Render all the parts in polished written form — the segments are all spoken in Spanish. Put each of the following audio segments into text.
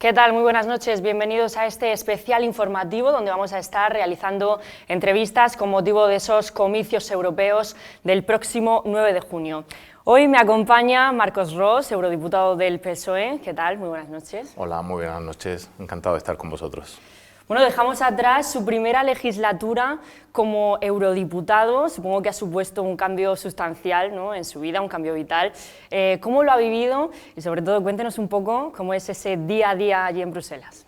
¿Qué tal? Muy buenas noches. Bienvenidos a este especial informativo donde vamos a estar realizando entrevistas con motivo de esos comicios europeos del próximo 9 de junio. Hoy me acompaña Marcos Ros, eurodiputado del PSOE. ¿Qué tal? Muy buenas noches. Hola, muy buenas noches. Encantado de estar con vosotros. Bueno, dejamos atrás su primera legislatura como eurodiputado. Supongo que ha supuesto un cambio sustancial, ¿no?, en su vida, un cambio vital. ¿Cómo lo ha vivido? Y sobre todo, cuéntenos un poco cómo es ese día a día allí en Bruselas.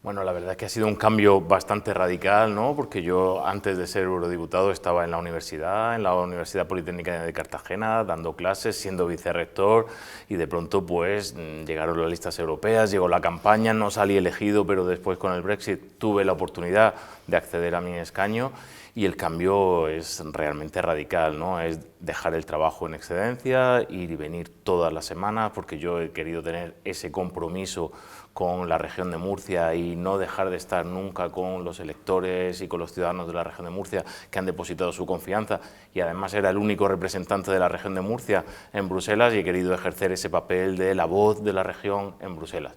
Bueno, la verdad es que ha sido un cambio bastante radical, ¿no? Porque yo antes de ser eurodiputado estaba en la Universidad Politécnica de Cartagena, dando clases, siendo vicerrector, y de pronto pues llegaron las listas europeas, llegó la campaña, no salí elegido, pero después con el Brexit tuve la oportunidad de acceder a mi escaño, y el cambio es realmente radical, ¿no? Es dejar el trabajo en excedencia, ir y venir todas las semanas, porque yo he querido tener ese compromiso con la región de Murcia y no dejar de estar nunca con los electores y con los ciudadanos de la región de Murcia que han depositado su confianza, y además era el único representante de la región de Murcia en Bruselas, y he querido ejercer ese papel de la voz de la región en Bruselas.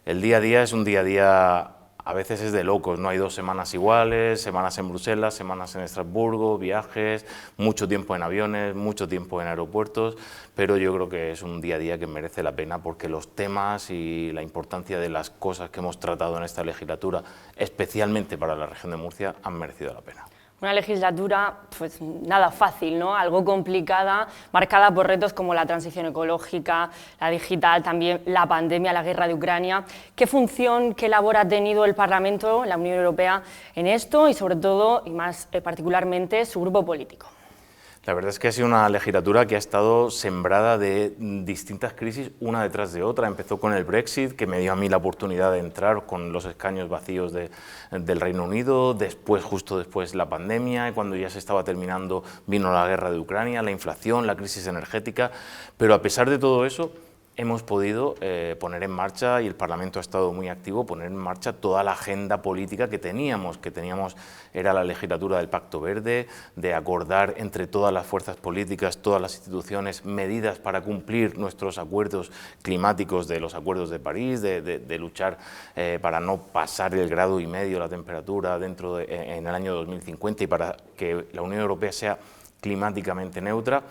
El día a día es un día a día, a veces es de locos, no hay 2 semanas iguales, semanas en Bruselas, semanas en Estrasburgo, viajes, mucho tiempo en aviones, mucho tiempo en aeropuertos, pero yo creo que es un día a día que merece la pena porque los temas y la importancia de las cosas que hemos tratado en esta legislatura, especialmente para la región de Murcia, han merecido la pena. Una legislatura, pues nada fácil, ¿no? Algo complicada, marcada por retos como la transición ecológica, la digital, también la pandemia, la guerra de Ucrania. ¿Qué función, qué labor ha tenido el Parlamento, la Unión Europea en esto y sobre todo, y más particularmente, su grupo político? La verdad es que ha sido una legislatura que ha estado sembrada de distintas crisis, una detrás de otra. Empezó con el Brexit, que me dio a mí la oportunidad de entrar con los escaños vacíos del Reino Unido, después, justo después, la pandemia, y cuando ya se estaba terminando vino la guerra de Ucrania, la inflación, la crisis energética, pero a pesar de todo eso, hemos podido poner en marcha, y el Parlamento ha estado muy activo, poner en marcha toda la agenda política que teníamos, era la legislatura del Pacto Verde, de acordar entre todas las fuerzas políticas, todas las instituciones, medidas para cumplir nuestros acuerdos climáticos de los acuerdos de París, de luchar para no pasar el 1,5 grados la temperatura en el año 2050 y para que la Unión Europea sea climáticamente neutra.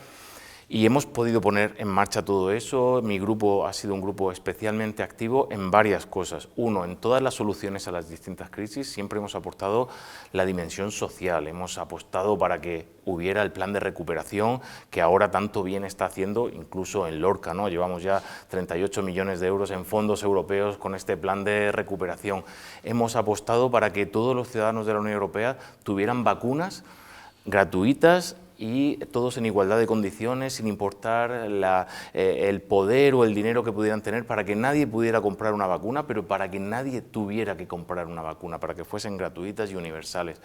Y hemos podido poner en marcha todo eso. Mi grupo ha sido un grupo especialmente activo en varias cosas. Uno, en todas las soluciones a las distintas crisis siempre hemos aportado la dimensión social, hemos apostado para que hubiera el plan de recuperación que ahora tanto bien está haciendo, incluso en Lorca, ¿no? Llevamos ya 38 millones de euros en fondos europeos con este plan de recuperación. Hemos apostado para que todos los ciudadanos de la Unión Europea tuvieran vacunas gratuitas y todos en igualdad de condiciones, sin importar el poder o el dinero que pudieran tener, para que nadie pudiera comprar una vacuna, pero para que nadie tuviera que comprar una vacuna, para que fuesen gratuitas y universales.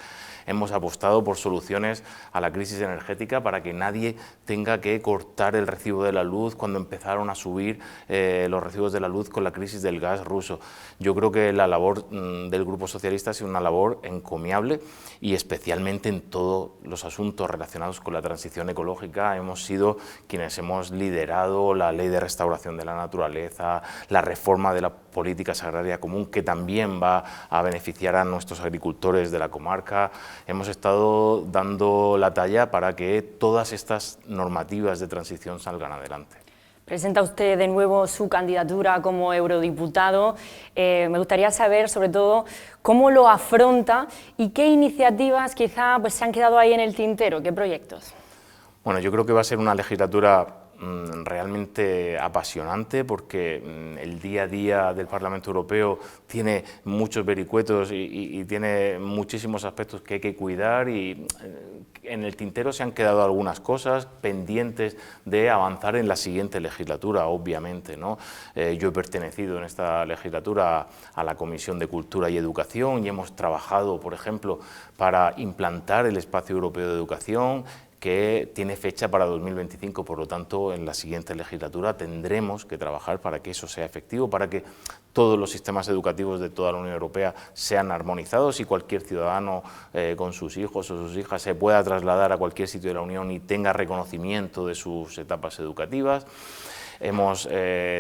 Hemos apostado por soluciones a la crisis energética para que nadie tenga que cortar el recibo de la luz cuando empezaron a subir los recibos de la luz con la crisis del gas ruso. Yo creo que la labor del Grupo Socialista ha sido una labor encomiable, y especialmente en todos los asuntos relacionados con la transición ecológica hemos sido quienes hemos liderado la ley de restauración de la naturaleza, la reforma de la política agraria común, que también va a beneficiar a nuestros agricultores de la comarca. Hemos estado dando la talla para que todas estas normativas de transición salgan adelante. Presenta usted de nuevo su candidatura como eurodiputado. Me gustaría saber, sobre todo, cómo lo afronta y qué iniciativas quizá pues, se han quedado ahí en el tintero, qué proyectos. Bueno, yo creo que va a ser una legislatura realmente apasionante, porque el día a día del Parlamento Europeo tiene muchos vericuetos y tiene muchísimos aspectos que hay que cuidar, y en el tintero se han quedado algunas cosas pendientes de avanzar en la siguiente legislatura, obviamente, ¿no? Yo he pertenecido en esta legislatura a la Comisión de Cultura y Educación y hemos trabajado, por ejemplo, para implantar el Espacio Europeo de Educación, que tiene fecha para 2025, por lo tanto, en la siguiente legislatura tendremos que trabajar para que eso sea efectivo, para que todos los sistemas educativos de toda la Unión Europea sean armonizados y cualquier ciudadano con sus hijos o sus hijas se pueda trasladar a cualquier sitio de la Unión y tenga reconocimiento de sus etapas educativas. hemos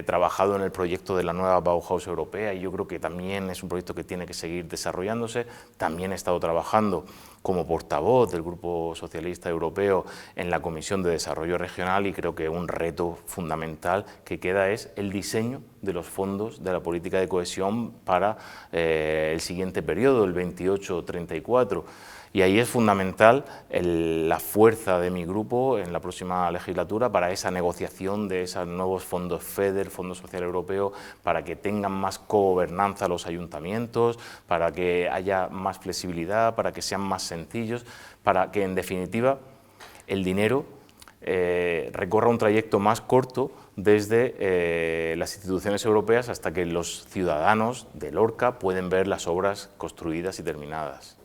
trabajado en el proyecto de la nueva Bauhaus europea y yo creo que también es un proyecto que tiene que seguir desarrollándose. También he estado trabajando como portavoz del Grupo Socialista Europeo en la Comisión de Desarrollo Regional y creo que un reto fundamental que queda es el diseño de los fondos de la política de cohesión para el siguiente periodo, el 28-34. Y ahí es fundamental la fuerza de mi grupo en la próxima legislatura para esa negociación de esos nuevos fondos FEDER, Fondo Social Europeo, para que tengan más cogobernanza los ayuntamientos, para que haya más flexibilidad, para que sean más sencillos, para que en definitiva el dinero recorra un trayecto más corto desde las instituciones europeas hasta que los ciudadanos de Lorca pueden ver las obras construidas y terminadas.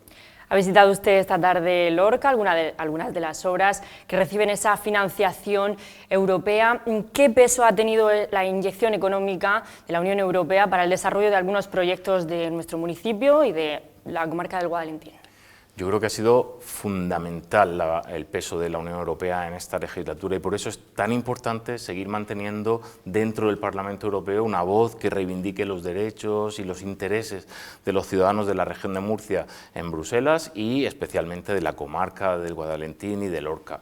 ¿Ha visitado usted esta tarde Lorca, algunas de las obras que reciben esa financiación europea? ¿Qué peso ha tenido la inyección económica de la Unión Europea para el desarrollo de algunos proyectos de nuestro municipio y de la comarca del Guadalentín? Yo creo que ha sido fundamental el peso de la Unión Europea en esta legislatura y por eso es tan importante seguir manteniendo dentro del Parlamento Europeo una voz que reivindique los derechos y los intereses de los ciudadanos de la región de Murcia en Bruselas y especialmente de la comarca del Guadalentín y de Lorca.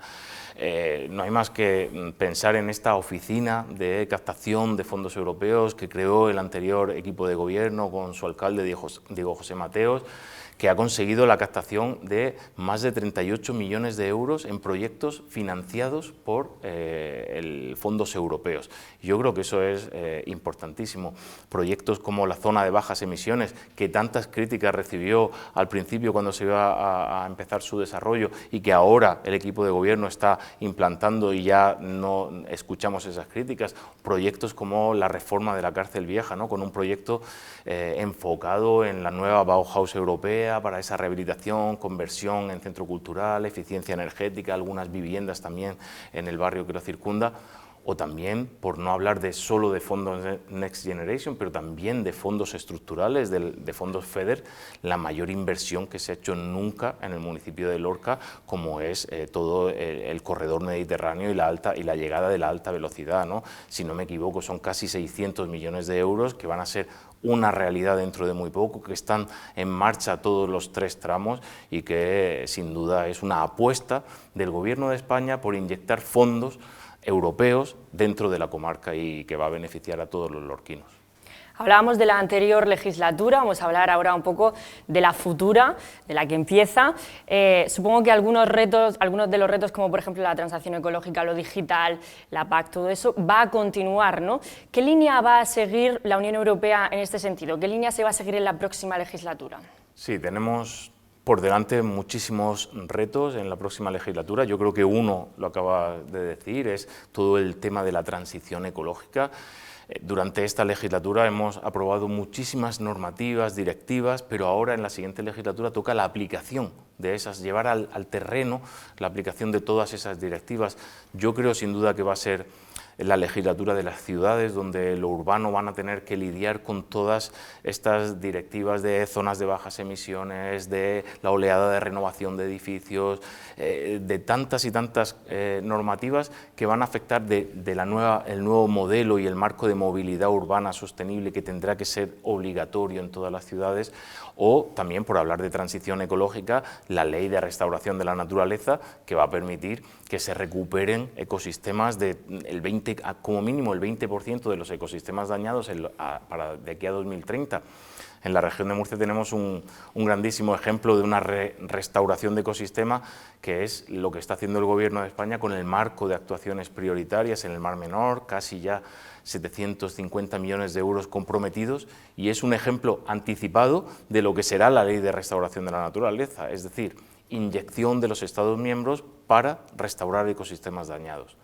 No hay más que pensar en esta oficina de captación de fondos europeos que creó el anterior equipo de gobierno con su alcalde Diego José Mateos, que ha conseguido la captación de más de 38 millones de euros en proyectos financiados por fondos europeos. Yo creo que eso es importantísimo. Proyectos como la zona de bajas emisiones, que tantas críticas recibió al principio cuando se iba a empezar su desarrollo y que ahora el equipo de gobierno está implantando y ya no escuchamos esas críticas. Proyectos como la reforma de la cárcel vieja, ¿no? Con un proyecto enfocado en la nueva Bauhaus europea, para esa rehabilitación, conversión en centro cultural, eficiencia energética, algunas viviendas también en el barrio que lo circunda, o también, por no hablar solo de fondos Next Generation, pero también de fondos estructurales, de fondos FEDER, la mayor inversión que se ha hecho nunca en el municipio de Lorca, como es todo el corredor mediterráneo y la llegada de la alta velocidad, ¿no? Si no me equivoco, son casi 600 millones de euros que van a ser una realidad dentro de muy poco, que están en marcha todos los 3 tramos y que sin duda es una apuesta del Gobierno de España por inyectar fondos europeos dentro de la comarca y que va a beneficiar a todos los lorquinos. Hablábamos de la anterior legislatura, vamos a hablar ahora un poco de la futura, de la que empieza. Supongo que algunos de los retos, como por ejemplo la transición ecológica, lo digital, la PAC, todo eso, va a continuar, ¿no? ¿Qué línea va a seguir la Unión Europea en este sentido? ¿Qué línea se va a seguir en la próxima legislatura? Sí, tenemos por delante muchísimos retos en la próxima legislatura. Yo creo que uno, lo acaba de decir, es todo el tema de la transición ecológica. Durante esta legislatura hemos aprobado muchísimas normativas, directivas, pero ahora en la siguiente legislatura toca la aplicación de esas, llevar al terreno la aplicación de todas esas directivas. Yo creo sin duda que va a ser la legislatura de las ciudades, donde lo urbano van a tener que lidiar con todas estas directivas de zonas de bajas emisiones, de la oleada de renovación de edificios, de tantas y tantas normativas que van a afectar el nuevo modelo y el marco de movilidad urbana sostenible que tendrá que ser obligatorio en todas las ciudades, o también, por hablar de transición ecológica, la ley de restauración de la naturaleza, que va a permitir que se recuperen ecosistemas como mínimo el 20% de los ecosistemas dañados para de aquí a 2030. En la región de Murcia tenemos un grandísimo ejemplo de una restauración de ecosistema, que es lo que está haciendo el Gobierno de España con el marco de actuaciones prioritarias en el Mar Menor, casi ya 750 millones de euros comprometidos, y es un ejemplo anticipado de lo que será la Ley de Restauración de la Naturaleza, es decir, inyección de los Estados miembros para restaurar ecosistemas dañados.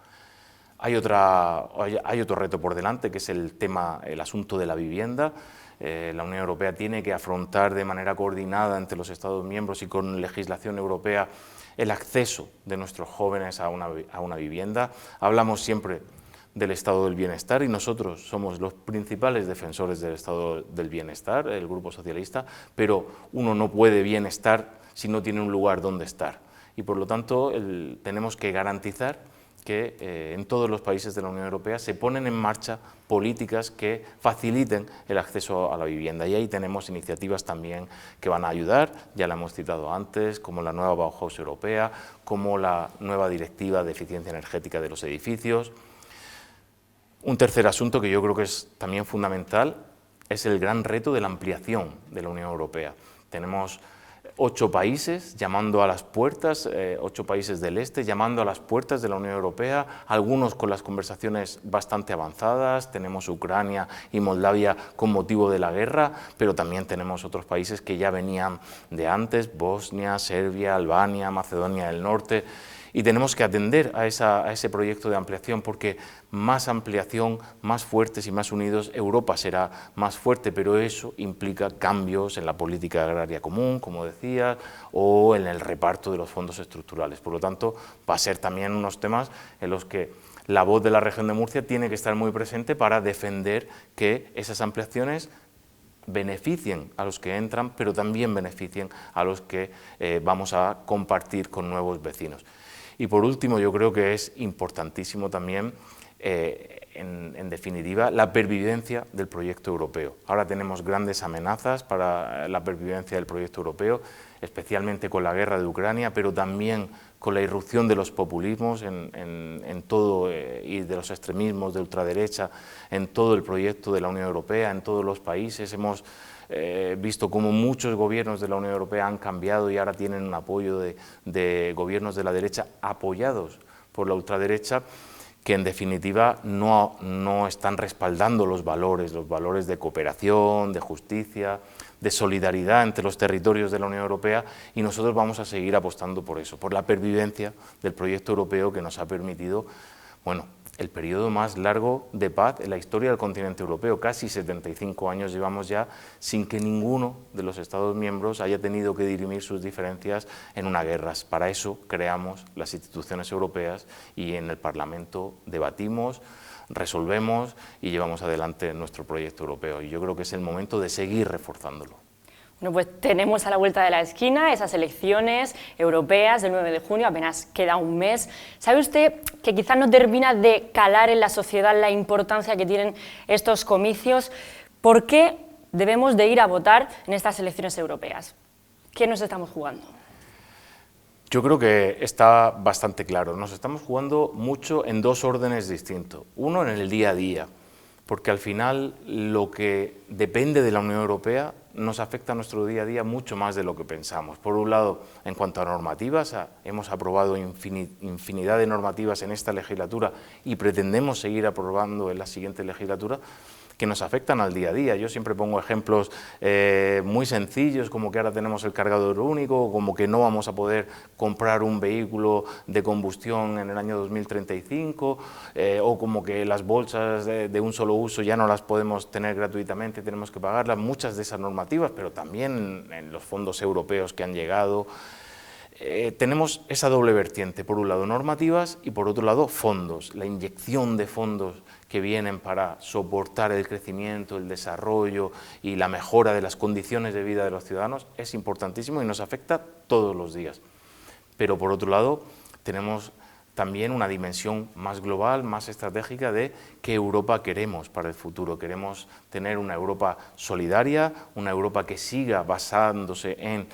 Hay otro reto por delante, que es el asunto de la vivienda. La Unión Europea tiene que afrontar de manera coordinada entre los Estados miembros y con legislación europea el acceso de nuestros jóvenes a una vivienda. Hablamos siempre del estado del bienestar y nosotros somos los principales defensores del estado del bienestar, el Grupo Socialista, pero uno no puede bienestar si no tiene un lugar donde estar y por lo tanto tenemos que garantizar que en todos los países de la Unión Europea se ponen en marcha políticas que faciliten el acceso a la vivienda. Y ahí tenemos iniciativas también que van a ayudar, ya la hemos citado antes, como la nueva Bauhaus europea, como la nueva Directiva de Eficiencia Energética de los Edificios. Un tercer asunto que yo creo que es también fundamental es el gran reto de la ampliación de la Unión Europea. Tenemos 8 países llamando a las puertas, 8 países del este llamando a las puertas de la Unión Europea, algunos con las conversaciones bastante avanzadas, tenemos Ucrania y Moldavia con motivo de la guerra, pero también tenemos otros países que ya venían de antes, Bosnia, Serbia, Albania, Macedonia del Norte, y tenemos que atender a ese proyecto de ampliación, porque más ampliación, más fuertes y más unidos, Europa será más fuerte, pero eso implica cambios en la política agraria común, como decía, o en el reparto de los fondos estructurales. Por lo tanto, va a ser también unos temas en los que la voz de la región de Murcia tiene que estar muy presente para defender que esas ampliaciones beneficien a los que entran, pero también beneficien a los que vamos a compartir con nuevos vecinos. Y por último, yo creo que es importantísimo también, en definitiva, la pervivencia del proyecto europeo. Ahora tenemos grandes amenazas para la pervivencia del proyecto europeo, especialmente con la guerra de Ucrania, pero también con la irrupción de los populismos en todo, y de los extremismos de ultraderecha en todo el proyecto de la Unión Europea, en todos los países. Hemos visto cómo muchos gobiernos de la Unión Europea han cambiado y ahora tienen un apoyo de gobiernos de la derecha apoyados por la ultraderecha, que en definitiva no están respaldando los valores de cooperación, de justicia, de solidaridad entre los territorios de la Unión Europea, y nosotros vamos a seguir apostando por eso, por la pervivencia del proyecto europeo que nos ha permitido, bueno, el periodo más largo de paz en la historia del continente europeo. Casi 75 años llevamos ya sin que ninguno de los Estados miembros haya tenido que dirimir sus diferencias en una guerra. Para eso creamos las instituciones europeas y en el Parlamento debatimos, resolvemos y llevamos adelante nuestro proyecto europeo. Y yo creo que es el momento de seguir reforzándolo. Bueno, pues tenemos a la vuelta de la esquina esas elecciones europeas del 9 de junio, apenas queda un mes. ¿Sabe usted que quizás no termina de calar en la sociedad la importancia que tienen estos comicios? ¿Por qué debemos de ir a votar en estas elecciones europeas? ¿Qué nos estamos jugando? Yo creo que está bastante claro. Nos estamos jugando mucho en 2 órdenes distintos. Uno, en el día a día, porque al final lo que depende de la Unión Europea nos afecta a nuestro día a día mucho más de lo que pensamos. Por un lado, en cuanto a normativas, hemos aprobado infinidad de normativas en esta legislatura y pretendemos seguir aprobando en la siguiente legislatura, que nos afectan al día a día. Yo siempre pongo ejemplos muy sencillos, como que ahora tenemos el cargador único, como que no vamos a poder comprar un vehículo de combustión en el año 2035, o como que las bolsas de un solo uso ya no las podemos tener gratuitamente, tenemos que pagarlas. Muchas de esas normativas, pero también en los fondos europeos que han llegado. Tenemos esa doble vertiente, por un lado normativas y por otro lado fondos, la inyección de fondos que vienen para soportar el crecimiento, el desarrollo y la mejora de las condiciones de vida de los ciudadanos es importantísimo y nos afecta todos los días. Pero por otro lado tenemos también una dimensión más global, más estratégica de qué Europa queremos para el futuro. Queremos tener una Europa solidaria, una Europa que siga basándose en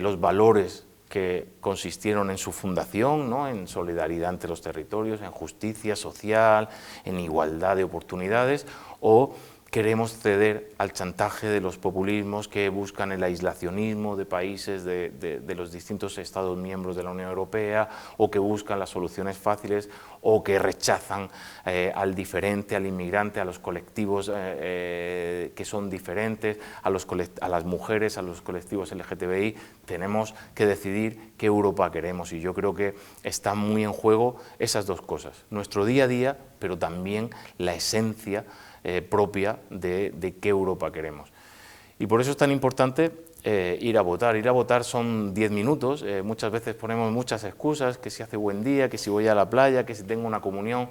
los valores que consistieron en su fundación, ¿no?, en solidaridad entre los territorios, en justicia social, en igualdad de oportunidades, o queremos ceder al chantaje de los populismos que buscan el aislacionismo de países de los distintos Estados miembros de la Unión Europea, o que buscan las soluciones fáciles, o que rechazan al diferente, al inmigrante, a los colectivos que son diferentes, a las mujeres, a los colectivos LGTBI. Tenemos que decidir qué Europa queremos, y yo creo que están muy en juego esas 2 cosas, nuestro día a día, pero también la esencia propia de qué Europa queremos. Y por eso es tan importante ir a votar. Ir a votar son 10 minutos, muchas veces ponemos muchas excusas, que si hace buen día, que si voy a la playa, que si tengo una comunión,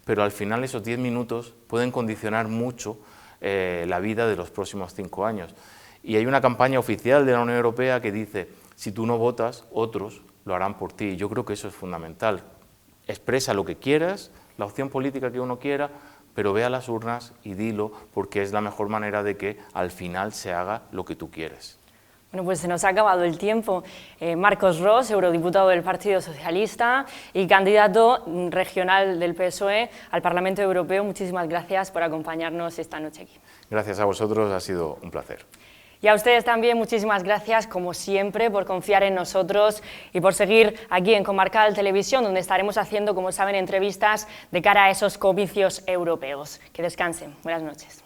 pero al final esos 10 minutos pueden condicionar mucho la vida de los próximos 5 años. Y hay una campaña oficial de la Unión Europea que dice: si tú no votas, otros lo harán por ti. Y yo creo que eso es fundamental. expresa lo que quieras, la opción política que uno quiera, pero ve a las urnas y dilo, porque es la mejor manera de que al final se haga lo que tú quieres. Bueno, pues se nos ha acabado el tiempo. Marcos Ros, eurodiputado del Partido Socialista y candidato regional del PSOE al Parlamento Europeo, muchísimas gracias por acompañarnos esta noche aquí. Gracias a vosotros, ha sido un placer. Y a ustedes también muchísimas gracias, como siempre, por confiar en nosotros y por seguir aquí en Comarcal Televisión, donde estaremos haciendo, como saben, entrevistas de cara a esos comicios europeos. Que descansen. Buenas noches.